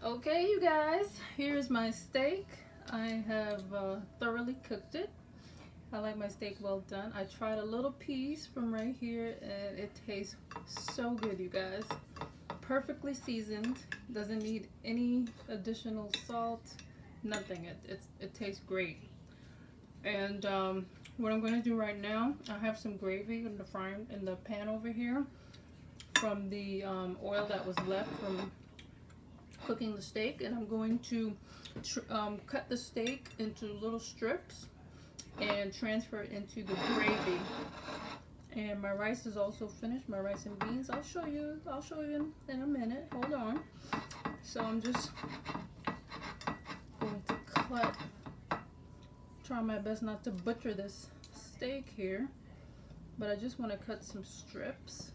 Okay, you guys, here's my steak. I have thoroughly cooked it. I like my steak well done. I tried a little piece from right here and it tastes so good, you guys. Perfectly seasoned, doesn't need any additional salt, nothing. It tastes great. And what I'm going to do right now, I have some gravy in the pan over here from the oil that was left from cooking the steak, and I'm going to cut the steak into little strips and transfer it into the gravy. And my rice is also finished, my rice and beans. I'll show you in a minute. Hold on. So I'm just going to try my best not to butcher this steak here, but I just want to cut some strips.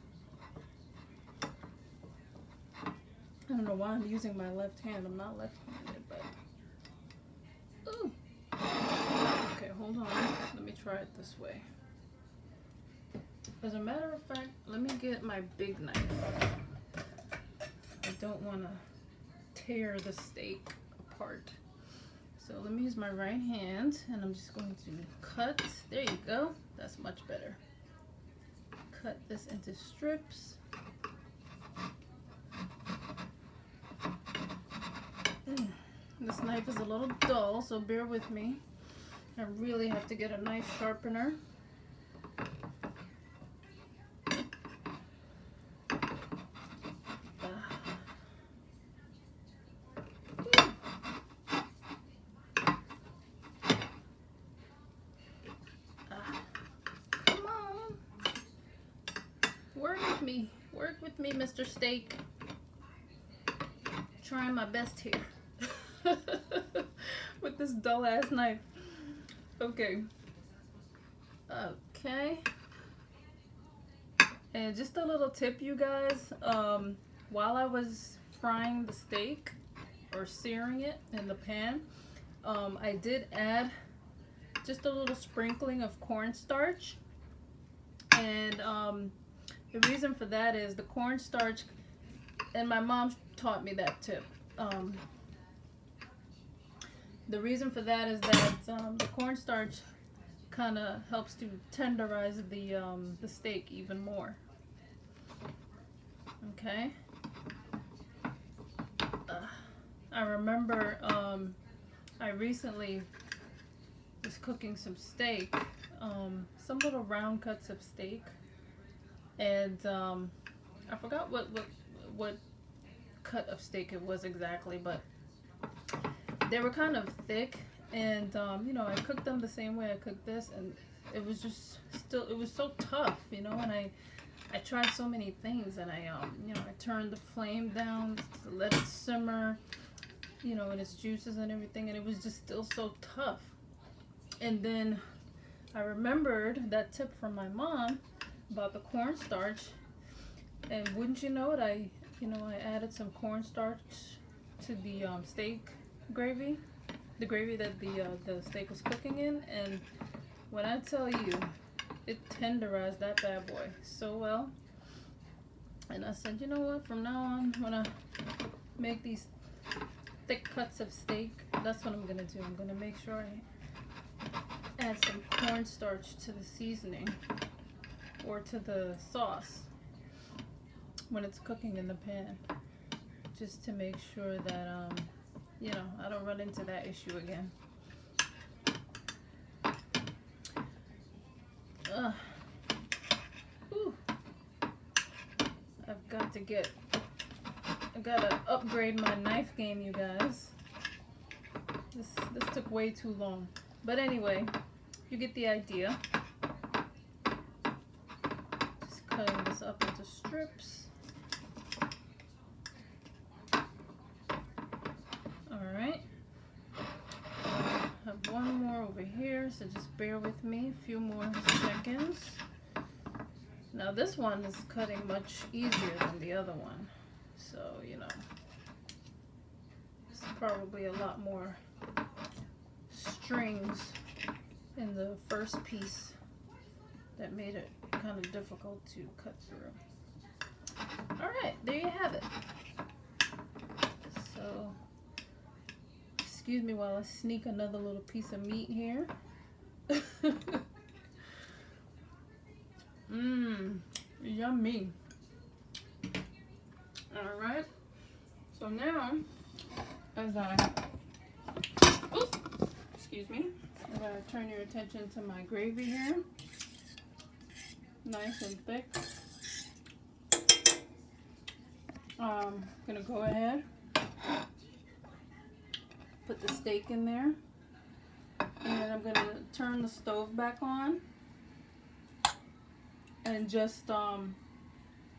I don't know why I'm using my left hand. I'm not left-handed, but ooh. Okay, hold on. Let me try it this way. As a matter of fact, let me get my big knife. I don't want to tear the steak apart. So let me use my right hand, and I'm just going to cut. There you go. That's much better. Cut this into strips. This knife is a little dull, so bear with me. I really have to get a knife sharpener. Come on. Work with me, Mr. Steak. Trying my best here. With this dull ass knife. Okay. And just a little tip, you guys. While I was frying the steak or searing it in the pan, I did add just a little sprinkling of cornstarch. And the reason for that is the cornstarch, and my mom taught me that tip. The reason for that is that the cornstarch kind of helps to tenderize the steak even more. Okay. I remember I recently was cooking some steak, some little round cuts of steak, and I forgot what cut of steak it was exactly, but they were kind of thick, and you know, I cooked them the same way I cooked this, and it was just it was so tough, you know. And I tried so many things, and I you know, I turned the flame down to let it simmer, you know, and its juices and everything, and it was just still so tough. And then I remembered that tip from my mom about the cornstarch, and wouldn't you know it, I added some cornstarch to the steak gravy, the gravy that the steak was cooking in, and when I tell you, it tenderized that bad boy so well. And I said, you know what, from now on, when I make these thick cuts of steak, that's what I'm gonna do. I'm gonna make sure I add some cornstarch to the seasoning or to the sauce when it's cooking in the pan, just to make sure that you know, I don't run into that issue again. I gotta upgrade my knife game, you guys. This took way too long. But anyway, you get the idea. Just cutting this up into strips. Alright. Have one more over here, so just bear with me a few more seconds. Now this one is cutting much easier than the other one, so you know, it's probably a lot more strings in the first piece that made it kind of difficult to cut through. All right, there you have it. So excuse me while I sneak another little piece of meat here. Mmm, yummy. Alright, so now, as excuse me, I'm going to turn your attention to my gravy here. Nice and thick. I'm going to go ahead, put the steak in there, and I'm going to turn the stove back on and just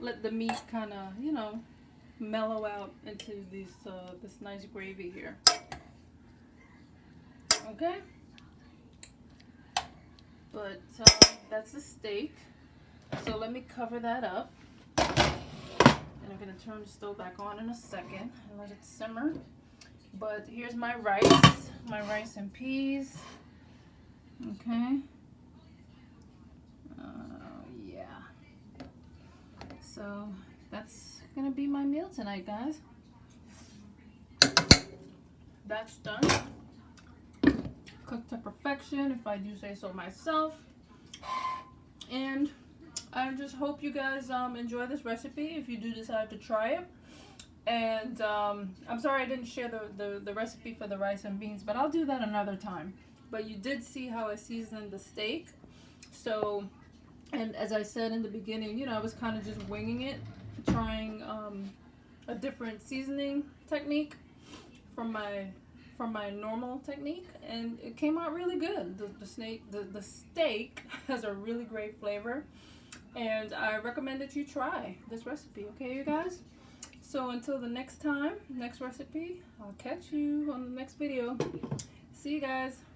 let the meat kind of, you know, mellow out into this nice gravy here. Okay, but that's the steak. So let me cover that up, and I'm gonna turn the stove back on in a second and let it simmer. But here's my rice and peas. Okay. Yeah. So that's gonna be my meal tonight, guys. That's done. Cooked to perfection, if I do say so myself. And I just hope you guys enjoy this recipe if you do decide to try it. And I'm sorry I didn't share the recipe for the rice and beans, but I'll do that another time. But you did see how I seasoned the steak. So, and as I said in the beginning, you know, I was kind of just winging it, trying a different seasoning technique from my normal technique, and it came out really good. The steak has a really great flavor, and I recommend that you try this recipe. Okay, you guys? So until the next time, next recipe, I'll catch you on the next video. See you guys.